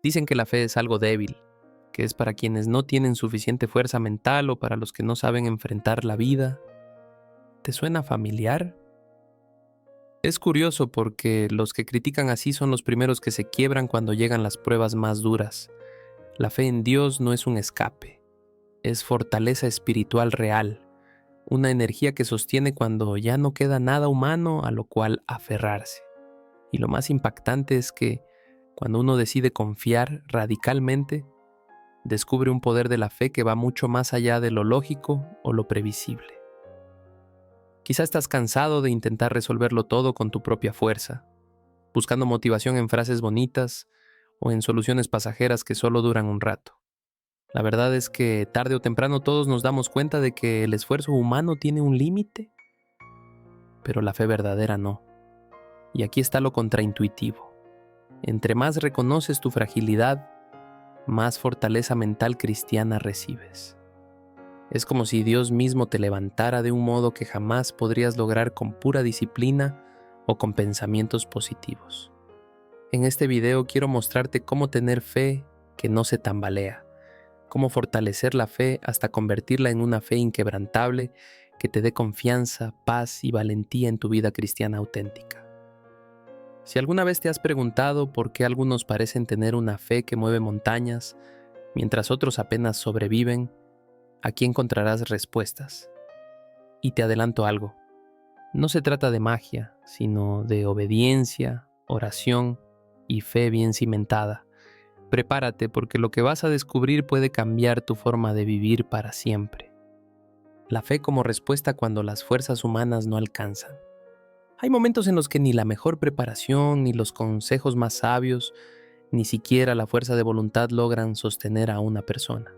Dicen que la fe es algo débil, que es para quienes no tienen suficiente fuerza mental o para los que no saben enfrentar la vida. ¿Te suena familiar? Es curioso porque los que critican así son los primeros que se quiebran cuando llegan las pruebas más duras. La fe en Dios no es un escape, es fortaleza espiritual real, una energía que sostiene cuando ya no queda nada humano a lo cual aferrarse. Y lo más impactante es que cuando uno decide confiar radicalmente, descubre un poder de la fe que va mucho más allá de lo lógico o lo previsible. Quizá estás cansado de intentar resolverlo todo con tu propia fuerza, buscando motivación en frases bonitas o en soluciones pasajeras que solo duran un rato. La verdad es que tarde o temprano todos nos damos cuenta de que el esfuerzo humano tiene un límite, pero la fe verdadera no. Y aquí está lo contraintuitivo. Entre más reconoces tu fragilidad, más fortaleza mental cristiana recibes. Es como si Dios mismo te levantara de un modo que jamás podrías lograr con pura disciplina o con pensamientos positivos. En este video quiero mostrarte cómo tener fe que no se tambalea, cómo fortalecer la fe hasta convertirla en una fe inquebrantable que te dé confianza, paz y valentía en tu vida cristiana auténtica. Si alguna vez te has preguntado por qué algunos parecen tener una fe que mueve montañas, mientras otros apenas sobreviven, aquí encontrarás respuestas. Y te adelanto algo, no se trata de magia, sino de obediencia, oración y fe bien cimentada. Prepárate porque lo que vas a descubrir puede cambiar tu forma de vivir para siempre. La fe como respuesta cuando las fuerzas humanas no alcanzan. Hay momentos en los que ni la mejor preparación, ni los consejos más sabios, ni siquiera la fuerza de voluntad logran sostener a una persona.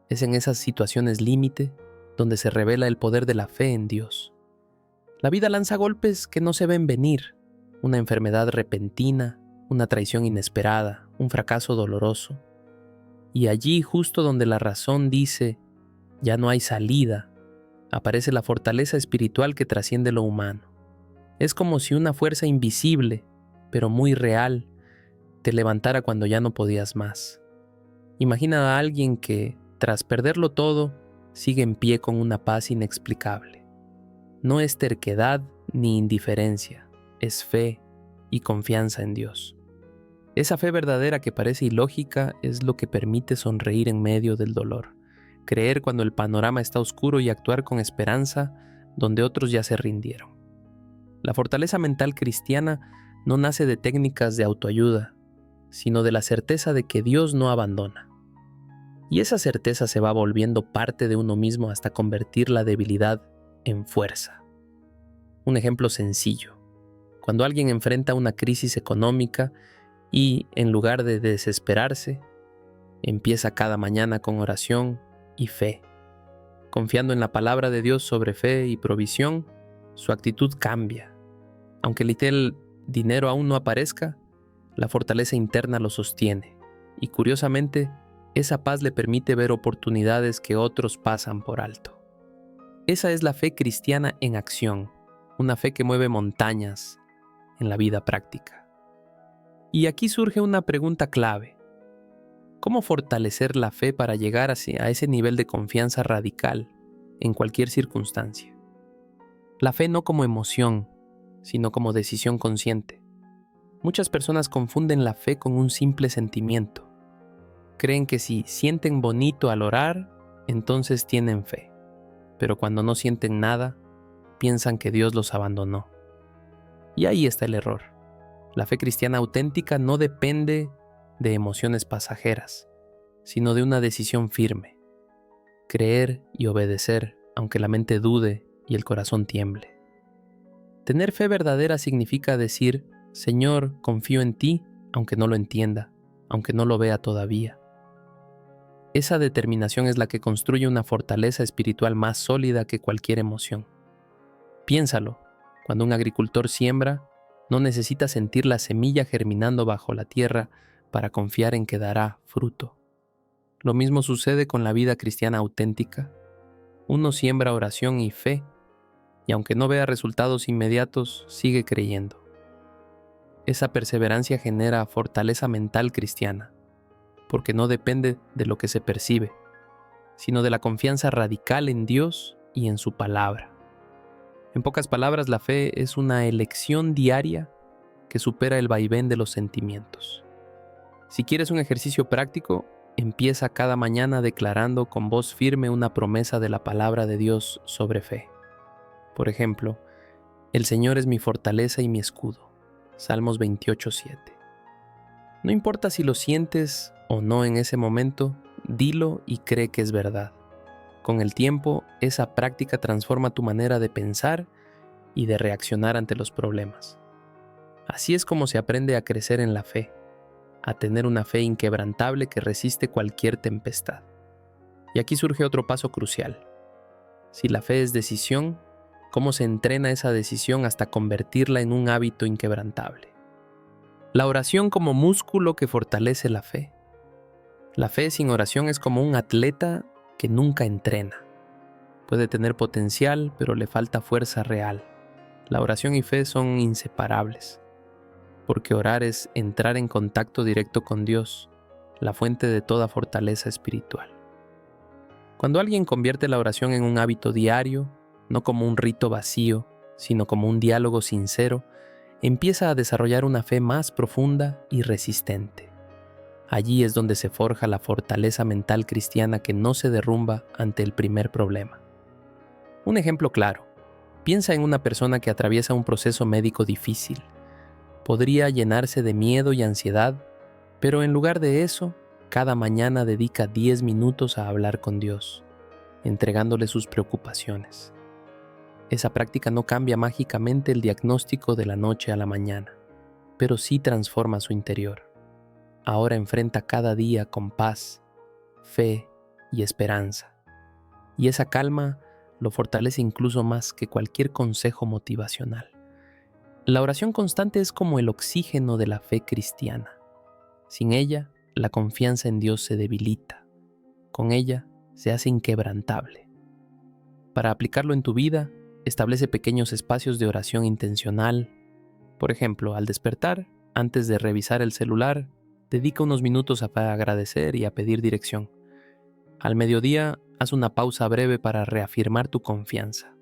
Es en esas situaciones límite donde se revela el poder de la fe en Dios. La vida lanza golpes que no se ven venir, una enfermedad repentina, una traición inesperada, un fracaso doloroso. Y allí, justo donde la razón dice, ya no hay salida, aparece la fortaleza espiritual que trasciende lo humano. Es como si una fuerza invisible, pero muy real, te levantara cuando ya no podías más. Imagina a alguien que, tras perderlo todo, sigue en pie con una paz inexplicable. No es terquedad ni indiferencia, es fe y confianza en Dios. Esa fe verdadera que parece ilógica es lo que permite sonreír en medio del dolor, creer cuando el panorama está oscuro y actuar con esperanza donde otros ya se rindieron. La fortaleza mental cristiana no nace de técnicas de autoayuda, sino de la certeza de que Dios no abandona. Y esa certeza se va volviendo parte de uno mismo hasta convertir la debilidad en fuerza. Un ejemplo sencillo. Cuando alguien enfrenta una crisis económica y, en lugar de desesperarse, empieza cada mañana con oración y fe. Confiando en la palabra de Dios sobre fe y provisión, su actitud cambia. Aunque el dinero aún no aparezca, la fortaleza interna lo sostiene. Y curiosamente, esa paz le permite ver oportunidades que otros pasan por alto. Esa es la fe cristiana en acción, una fe que mueve montañas en la vida práctica. Y aquí surge una pregunta clave. ¿Cómo fortalecer la fe para llegar a ese nivel de confianza radical en cualquier circunstancia? La fe no como emoción, sino como decisión consciente. Muchas personas confunden la fe con un simple sentimiento. Creen que si sienten bonito al orar, entonces tienen fe. Pero cuando no sienten nada, piensan que Dios los abandonó. Y ahí está el error. La fe cristiana auténtica no depende de emociones pasajeras, sino de una decisión firme. Creer y obedecer, aunque la mente dude y el corazón tiemble. Tener fe verdadera significa decir, Señor, confío en ti, aunque no lo entienda, aunque no lo vea todavía. Esa determinación es la que construye una fortaleza espiritual más sólida que cualquier emoción. Piénsalo, cuando un agricultor siembra, no necesita sentir la semilla germinando bajo la tierra para confiar en que dará fruto. Lo mismo sucede con la vida cristiana auténtica. Uno siembra oración y fe, y aunque no vea resultados inmediatos, sigue creyendo. Esa perseverancia genera fortaleza mental cristiana, porque no depende de lo que se percibe, sino de la confianza radical en Dios y en su palabra. En pocas palabras, la fe es una elección diaria que supera el vaivén de los sentimientos. Si quieres un ejercicio práctico, empieza cada mañana declarando con voz firme una promesa de la palabra de Dios sobre fe. Por ejemplo, el Señor es mi fortaleza y mi escudo. Salmos 28:7. No importa si lo sientes o no en ese momento, dilo y cree que es verdad. Con el tiempo, esa práctica transforma tu manera de pensar y de reaccionar ante los problemas. Así es como se aprende a crecer en la fe, a tener una fe inquebrantable que resiste cualquier tempestad. Y aquí surge otro paso crucial. Si la fe es decisión, ¿cómo se entrena esa decisión hasta convertirla en un hábito inquebrantable? La oración como músculo que fortalece la fe. La fe sin oración es como un atleta que nunca entrena. Puede tener potencial, pero le falta fuerza real. La oración y fe son inseparables, porque orar es entrar en contacto directo con Dios, la fuente de toda fortaleza espiritual. Cuando alguien convierte la oración en un hábito diario, no como un rito vacío, sino como un diálogo sincero, empieza a desarrollar una fe más profunda y resistente. Allí es donde se forja la fortaleza mental cristiana que no se derrumba ante el primer problema. Un ejemplo claro. Piensa en una persona que atraviesa un proceso médico difícil. Podría llenarse de miedo y ansiedad, pero en lugar de eso, cada mañana dedica 10 minutos a hablar con Dios, entregándole sus preocupaciones. Esa práctica no cambia mágicamente el diagnóstico de la noche a la mañana, pero sí transforma su interior. Ahora enfrenta cada día con paz, fe y esperanza. Y esa calma lo fortalece incluso más que cualquier consejo motivacional. La oración constante es como el oxígeno de la fe cristiana. Sin ella, la confianza en Dios se debilita. Con ella, se hace inquebrantable. Para aplicarlo en tu vida, establece pequeños espacios de oración intencional. Por ejemplo, al despertar, antes de revisar el celular, dedica unos minutos a agradecer y a pedir dirección. Al mediodía, haz una pausa breve para reafirmar tu confianza.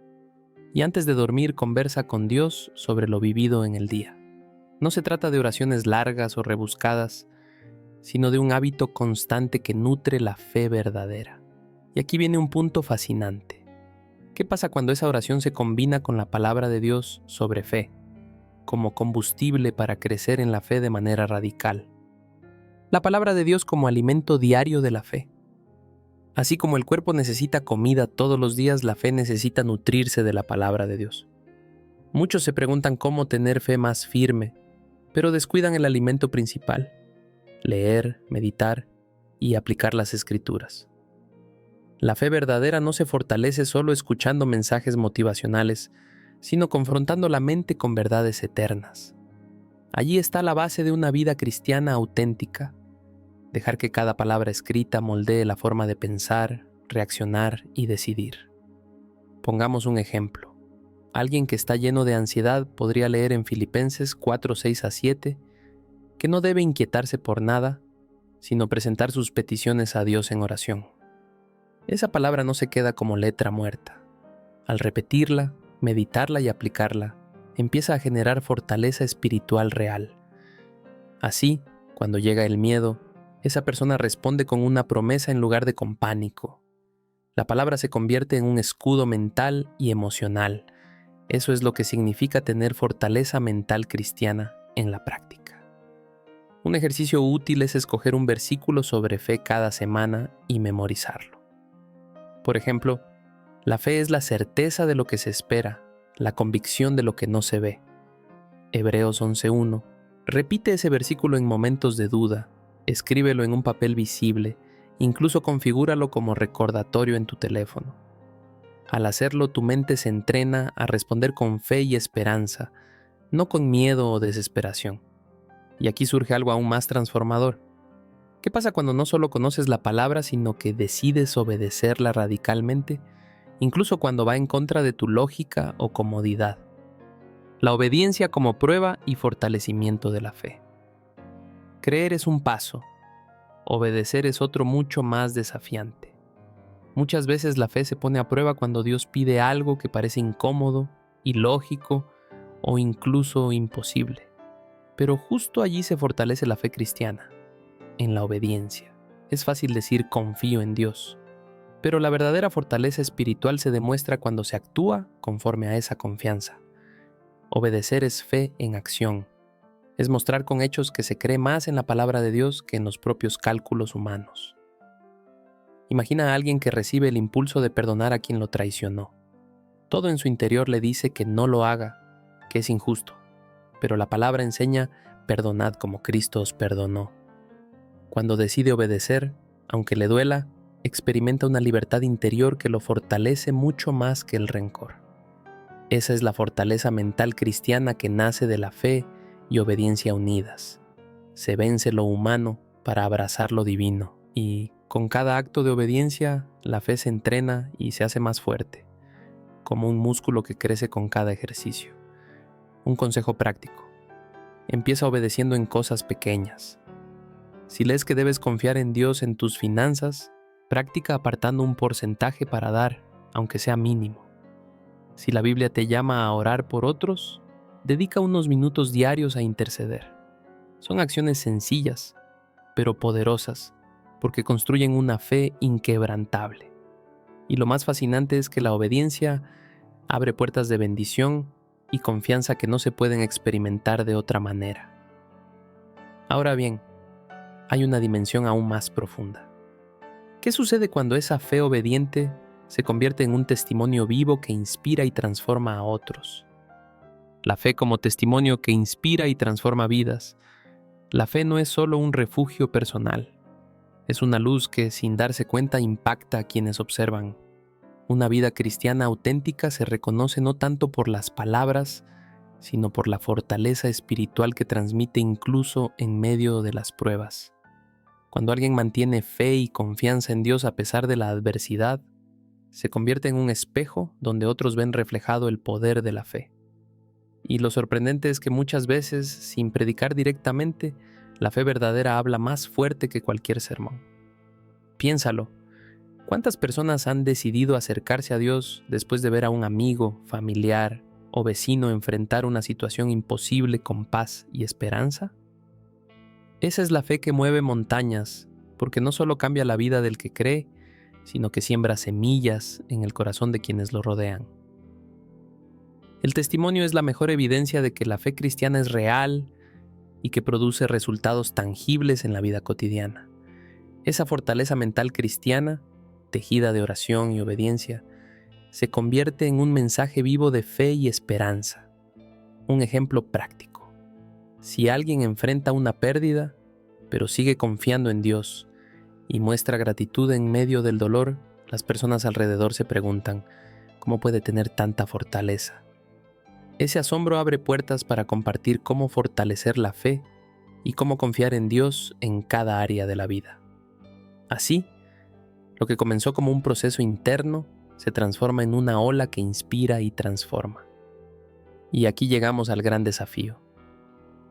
Y antes de dormir, conversa con Dios sobre lo vivido en el día. No se trata de oraciones largas o rebuscadas, sino de un hábito constante que nutre la fe verdadera. Y aquí viene un punto fascinante. ¿Qué pasa cuando esa oración se combina con la palabra de Dios sobre fe, como combustible para crecer en la fe de manera radical? La palabra de Dios como alimento diario de la fe. Así como el cuerpo necesita comida todos los días, la fe necesita nutrirse de la palabra de Dios. Muchos se preguntan cómo tener fe más firme, pero descuidan el alimento principal: leer, meditar y aplicar las Escrituras. La fe verdadera no se fortalece solo escuchando mensajes motivacionales, sino confrontando la mente con verdades eternas. Allí está la base de una vida cristiana auténtica. Dejar que cada palabra escrita moldee la forma de pensar, reaccionar y decidir. Pongamos un ejemplo. Alguien que está lleno de ansiedad podría leer en Filipenses 4:6-7 que no debe inquietarse por nada, sino presentar sus peticiones a Dios en oración. Esa palabra no se queda como letra muerta. Al repetirla, meditarla y aplicarla, empieza a generar fortaleza espiritual real. Así, cuando llega el miedo, esa persona responde con una promesa en lugar de con pánico. La palabra se convierte en un escudo mental y emocional. Eso es lo que significa tener fortaleza mental cristiana en la práctica. Un ejercicio útil es escoger un versículo sobre fe cada semana y memorizarlo. Por ejemplo, la fe es la certeza de lo que se espera, la convicción de lo que no se ve. Hebreos 11:1. Repite ese versículo en momentos de duda, escríbelo en un papel visible, incluso configúralo como recordatorio en tu teléfono. Al hacerlo, tu mente se entrena a responder con fe y esperanza, no con miedo o desesperación. Y aquí surge algo aún más transformador. ¿Qué pasa cuando no solo conoces la palabra, sino que decides obedecerla radicalmente, incluso cuando va en contra de tu lógica o comodidad? La obediencia como prueba y fortalecimiento de la fe. Creer es un paso, obedecer es otro mucho más desafiante. Muchas veces la fe se pone a prueba cuando Dios pide algo que parece incómodo, ilógico o incluso imposible. Pero justo allí se fortalece la fe cristiana, en la obediencia. Es fácil decir confío en Dios, pero la verdadera fortaleza espiritual se demuestra cuando se actúa conforme a esa confianza. Obedecer es fe en acción. Es mostrar con hechos que se cree más en la palabra de Dios que en los propios cálculos humanos. Imagina a alguien que recibe el impulso de perdonar a quien lo traicionó. Todo en su interior le dice que no lo haga, que es injusto, pero la palabra enseña: perdonad como Cristo os perdonó. Cuando decide obedecer, aunque le duela, experimenta una libertad interior que lo fortalece mucho más que el rencor. Esa es la fortaleza mental cristiana que nace de la fe y obediencia unidas. Se vence lo humano para abrazar lo divino, y con cada acto de obediencia, la fe se entrena y se hace más fuerte, como un músculo que crece con cada ejercicio. Un consejo práctico: empieza obedeciendo en cosas pequeñas. Si lees que debes confiar en Dios en tus finanzas, practica apartando un porcentaje para dar, aunque sea mínimo. Si la Biblia te llama a orar por otros, dedica unos minutos diarios a interceder. Son acciones sencillas, pero poderosas, porque construyen una fe inquebrantable. Y lo más fascinante es que la obediencia abre puertas de bendición y confianza que no se pueden experimentar de otra manera. Ahora bien, hay una dimensión aún más profunda. ¿Qué sucede cuando esa fe obediente se convierte en un testimonio vivo que inspira y transforma a otros? La fe como testimonio que inspira y transforma vidas. La fe no es solo un refugio personal. Es una luz que, sin darse cuenta, impacta a quienes observan. Una vida cristiana auténtica se reconoce no tanto por las palabras, sino por la fortaleza espiritual que transmite incluso en medio de las pruebas. Cuando alguien mantiene fe y confianza en Dios a pesar de la adversidad, se convierte en un espejo donde otros ven reflejado el poder de la fe. Y lo sorprendente es que muchas veces, sin predicar directamente, la fe verdadera habla más fuerte que cualquier sermón. Piénsalo. ¿Cuántas personas han decidido acercarse a Dios después de ver a un amigo, familiar o vecino enfrentar una situación imposible con paz y esperanza? Esa es la fe que mueve montañas, porque no solo cambia la vida del que cree, sino que siembra semillas en el corazón de quienes lo rodean. El testimonio es la mejor evidencia de que la fe cristiana es real y que produce resultados tangibles en la vida cotidiana. Esa fortaleza mental cristiana, tejida de oración y obediencia, se convierte en un mensaje vivo de fe y esperanza. Un ejemplo práctico. Si alguien enfrenta una pérdida, pero sigue confiando en Dios y muestra gratitud en medio del dolor, las personas alrededor se preguntan: ¿cómo puede tener tanta fortaleza? Ese asombro abre puertas para compartir cómo fortalecer la fe y cómo confiar en Dios en cada área de la vida. Así, lo que comenzó como un proceso interno se transforma en una ola que inspira y transforma. Y aquí llegamos al gran desafío.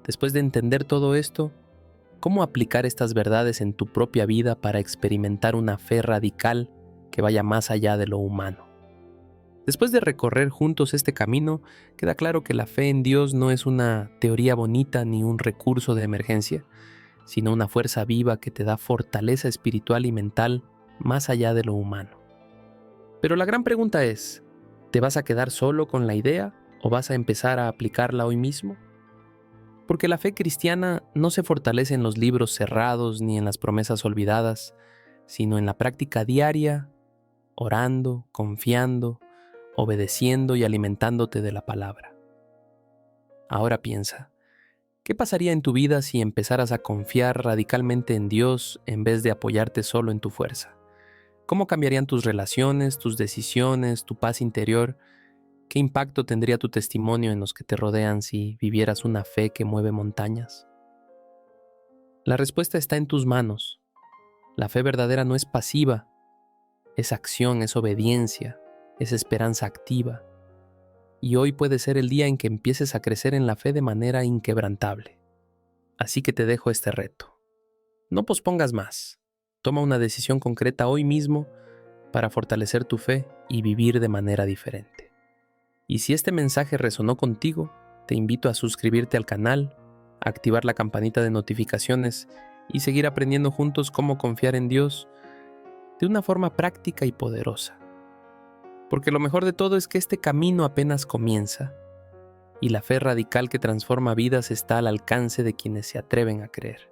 Después de entender todo esto, ¿cómo aplicar estas verdades en tu propia vida para experimentar una fe radical que vaya más allá de lo humano? Después de recorrer juntos este camino, queda claro que la fe en Dios no es una teoría bonita ni un recurso de emergencia, sino una fuerza viva que te da fortaleza espiritual y mental más allá de lo humano. Pero la gran pregunta es: ¿te vas a quedar solo con la idea o vas a empezar a aplicarla hoy mismo? Porque la fe cristiana no se fortalece en los libros cerrados ni en las promesas olvidadas, sino en la práctica diaria, orando, confiando, obedeciendo y alimentándote de la palabra. Ahora piensa, ¿qué pasaría en tu vida si empezaras a confiar radicalmente en Dios en vez de apoyarte solo en tu fuerza? ¿Cómo cambiarían tus relaciones, tus decisiones, tu paz interior? ¿Qué impacto tendría tu testimonio en los que te rodean si vivieras una fe que mueve montañas? La respuesta está en tus manos. La fe verdadera no es pasiva, es acción, es obediencia, es esperanza activa. y hoy puede ser el día en que empieces a crecer en la fe de manera inquebrantable. Así que te dejo este reto. No pospongas más. Toma una decisión concreta hoy mismo para fortalecer tu fe y vivir de manera diferente. Y si este mensaje resonó contigo, te invito a suscribirte al canal, activar la campanita de notificaciones y seguir aprendiendo juntos cómo confiar en Dios de una forma práctica y poderosa. Porque lo mejor de todo es que este camino apenas comienza y la fe radical que transforma vidas está al alcance de quienes se atreven a creer.